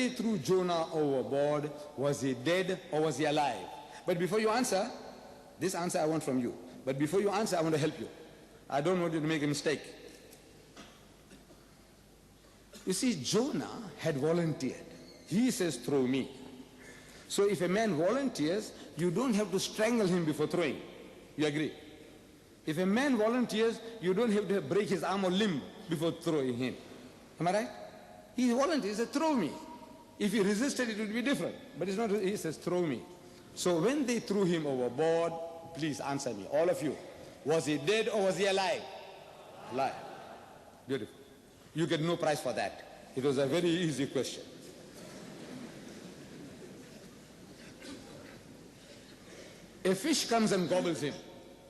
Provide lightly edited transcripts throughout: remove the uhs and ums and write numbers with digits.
they threw Jonah overboard, was he dead or was he alive? But before you answer, this answer I want from you. But before you answer, I want to help you. I don't want you to make a mistake. You see, Jonah had volunteered. He says, throw me. So if a man volunteers, you don't have to strangle him before throwing. You agree? If a man volunteers, you don't have to break his arm or limb before throwing him. Am I right? He volunteers, he said, throw me. If he resisted, it would be different. But it's not, he says, throw me. So when they threw him overboard, please answer me, all of you. Was he dead or was he alive? Alive. Beautiful. You get no prize for that. It was a very easy question. A fish comes and gobbles him.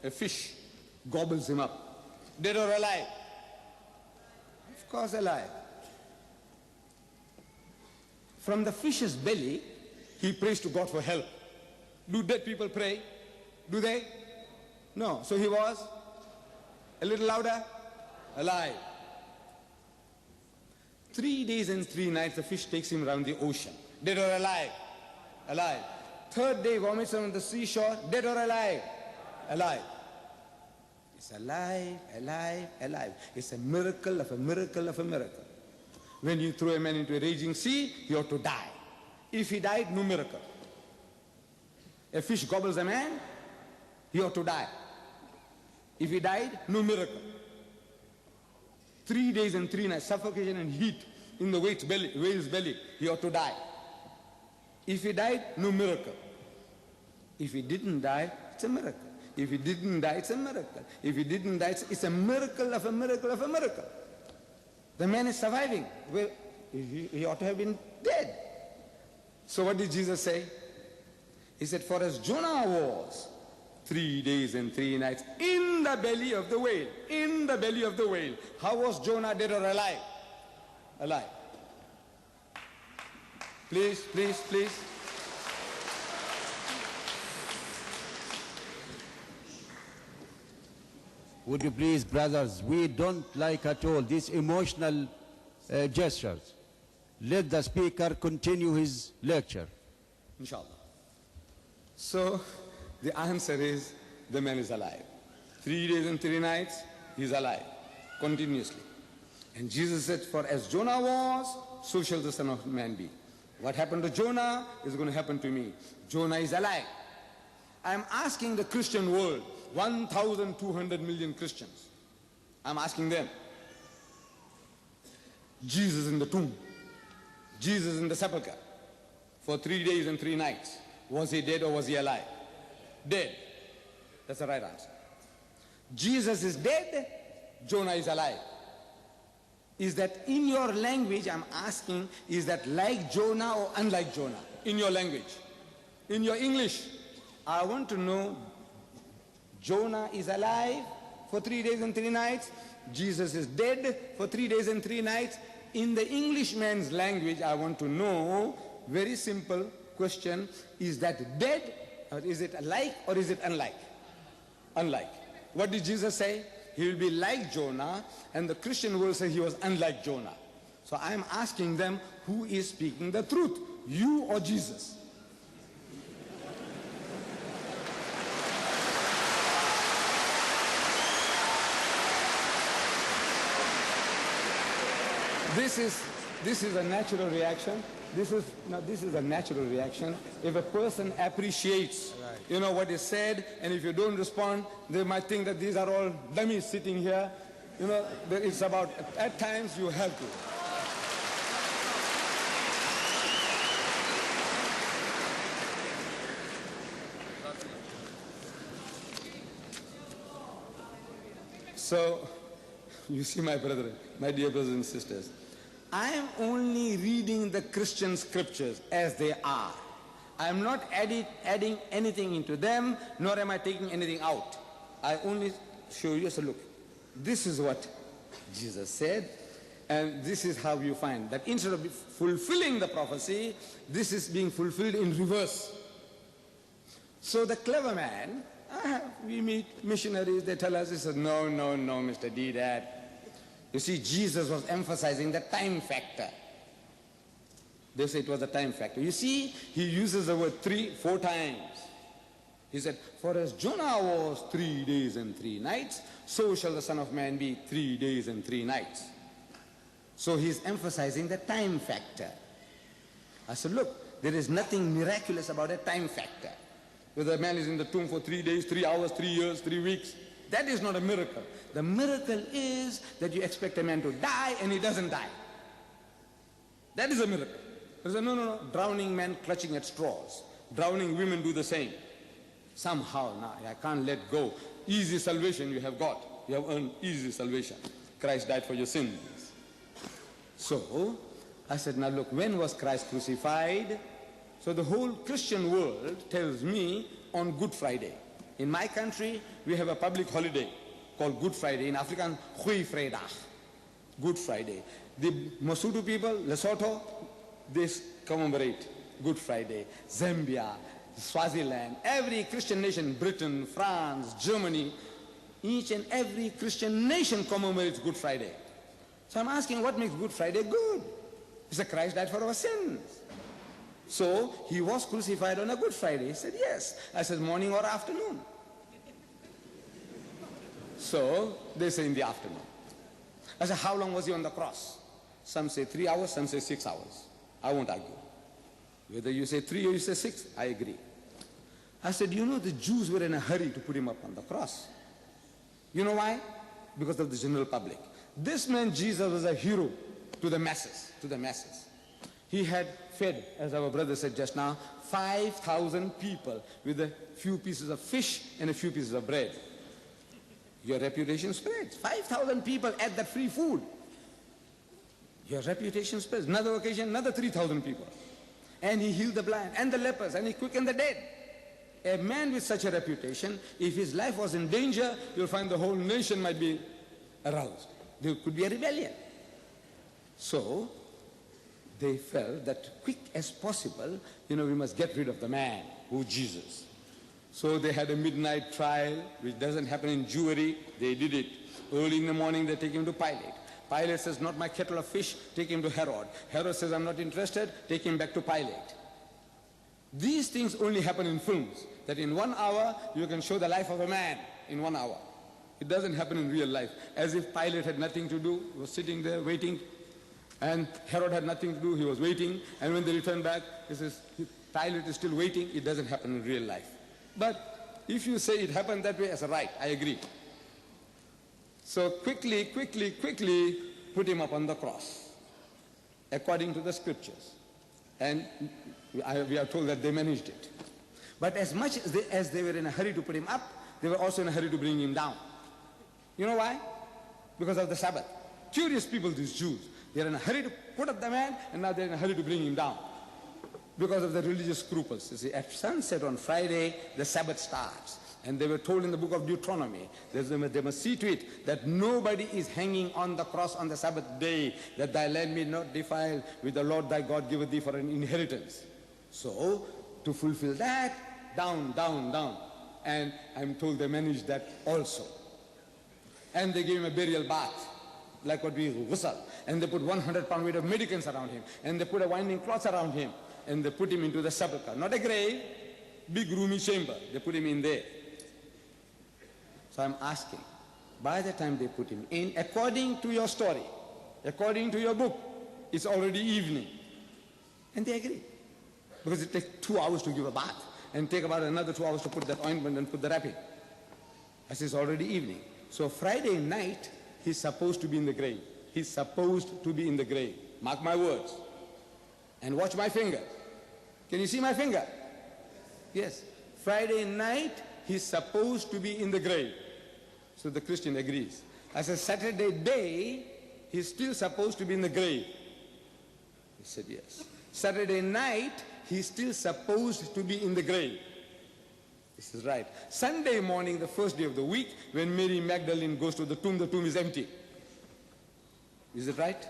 A fish gobbles him up. Dead or alive? Of course alive. From the fish's belly, he prays to God for help. Do dead people pray? Do they? No. So he was a little louder? Alive. 3 days and 3 nights the fish takes him around the ocean. Dead or alive? Alive. 3rd day vomits on the seashore. Dead or alive? Alive. It's alive, alive, alive. It's a miracle of a miracle of a miracle. When you throw a man into a raging sea, he ought to die. If he died, no miracle. A fish gobbles a man, he ought to die. If he died, no miracle. 3 days and 3 nights, suffocation and heat in the whale's belly, he ought to die. If he died, no miracle. If he didn't die, it's a miracle. If he didn't die, it's a miracle. If he didn't die, it's a miracle of a miracle of a miracle. The man is surviving. Well, he ought to have been dead. So what did Jesus say? He said, for as Jonah was 3 days and 3 nights in the belly of the whale, in the belly of the whale. How was Jonah, dead or alive? Alive. Please, please, please. Would you please, brothers, we don't like at all these emotional gestures. Let the speaker continue his lecture. Inshallah. So the answer is the man is alive. 3 days and 3 nights, he's alive, continuously. And Jesus said, for as Jonah was, so shall the Son of Man be. What happened to Jonah is going to happen to me. Jonah is alive. I'm asking the Christian world, 1,200 million Christians. I'm asking them. Jesus in the tomb, Jesus in the sepulchre, for 3 days and 3 nights. Was he dead or was he alive? Dead. That's the right answer. Jesus is dead, Jonah is alive. Is that in your language, I'm asking, is that like Jonah or unlike Jonah? In your language. In your English. I want to know, Jonah is alive for 3 days and 3 nights. Jesus is dead for 3 days and 3 nights. In the Englishman's language, I want to know, very simple question, is that dead, or is it alike, or is it unlike? Unlike. What did Jesus say? He will be like Jonah, and the Christian will say he was unlike Jonah. So I'm asking them, who is speaking the truth? You or Jesus? This is a natural reaction. This is a natural reaction. If a person appreciates, you know, what is said, and if you don't respond, they might think that these are all dummies sitting here. You know, it's about, at times you have to. So, you see, my brethren, my dear brothers and sisters, I am only reading the Christian scriptures as they are. I am not adding anything into them, nor am I taking anything out. I only show you, so look, this is what Jesus said, and this is how you find that instead of fulfilling the prophecy, this is being fulfilled in reverse. So the clever man, we meet missionaries, they tell us, he says, no, no, no, Mr. D, that. You see, Jesus was emphasizing the time factor. They say it was a time factor. You see, he uses the word 4 times. He said, for as Jonah was 3 days and 3 nights, so shall the Son of Man be 3 days and 3 nights. So he's emphasizing the time factor. I said, look, there is nothing miraculous about a time factor. Whether a man is in the tomb for 3 days, 3 hours, 3 years, 3 weeks, that is not a miracle. The miracle is that you expect a man to die and he doesn't die. That is a miracle. He said, no, drowning men clutching at straws. Drowning women do the same. Somehow, now, I can't let go. Easy salvation you have got. You have earned easy salvation. Christ died for your sins. So, I said, now look, when was Christ crucified? So the whole Christian world tells me on Good Friday. In my country, we have a public holiday called Good Friday. In Afrikaans, Goeie Vrydag. Good Friday. The Masutu people, Lesotho, they commemorate Good Friday. Zambia, Swaziland, every Christian nation, Britain, France, Germany, each and every Christian nation commemorates Good Friday. So I'm asking, what makes Good Friday good? It's that Christ died for our sins. So he was crucified on a Good Friday. He said, yes. I said, morning or afternoon? So they say in the afternoon. I said, how long was he on the cross? Some say 3 hours, some say 6 hours. I won't argue. Whether you say 3 or you say 6, I agree. I said, you know, the Jews were in a hurry to put him up on the cross. You know why? Because of the general public. This man, Jesus, was a hero to the masses, He had fed, as our brother said just now, 5,000 people with a few pieces of fish and a few pieces of bread. Your reputation spreads. 5,000 people ate that free food. Your reputation spreads. Another occasion, another 3,000 people. And he healed the blind and the lepers and he quickened the dead. A man with such a reputation, if his life was in danger, you'll find the whole nation might be aroused. There could be a rebellion. So, they felt that quick as possible, we must get rid of the man, who Jesus. So they had a midnight trial, which doesn't happen in Jewry. They did it. Early in the morning, they take him to Pilate. Pilate says, not my kettle of fish, take him to Herod. Herod says, I'm not interested, take him back to Pilate. These things only happen in films, that in 1 hour, you can show the life of a man in 1 hour. It doesn't happen in real life. As if Pilate had nothing to do, he was sitting there waiting, and Herod had nothing to do, he was waiting, and when they returned back, he says, Pilate is still waiting. It doesn't happen in real life. But if you say it happened that way, as a right, I agree. So quickly put him up on the cross, according to the scriptures. And we are told that they managed it. But as much as they were in a hurry to put him up, they were also in a hurry to bring him down. You know why? Because of the Sabbath. Curious people, these Jews. They're in a hurry to put up the man, and now they're in a hurry to bring him down. Because of the religious scruples. You see, at sunset on Friday, the Sabbath starts. And they were told in the book of Deuteronomy, they must see to it that nobody is hanging on the cross on the Sabbath day, that thy land may not defile, which the Lord thy God giveth thee for an inheritance. So, to fulfill that, down. And I'm told they managed that also. And they gave him a burial bath, like what we ghusl. And they put 100-pound weight of medicines around him. And they put a winding cloth around him. And they put him into the sepulchre. Not a grave, big roomy chamber. They put him in there. So I'm asking, by the time they put him in, according to your story, according to your book, it's already evening. And they agree. Because it takes 2 hours to give a bath. And take about another 2 hours to put that ointment and put the wrapping. As it's already evening. So Friday night, he's supposed to be in the grave. He's supposed to be in the grave. Mark my words. And watch my finger. Can you see my finger? Yes. Friday night, he's supposed to be in the grave. So the Christian agrees. As a Saturday day, he's still supposed to be in the grave. He said yes. Saturday night, he's still supposed to be in the grave. This is right. Sunday morning, the first day of the week, when Mary Magdalene goes to the tomb is empty. Is it right?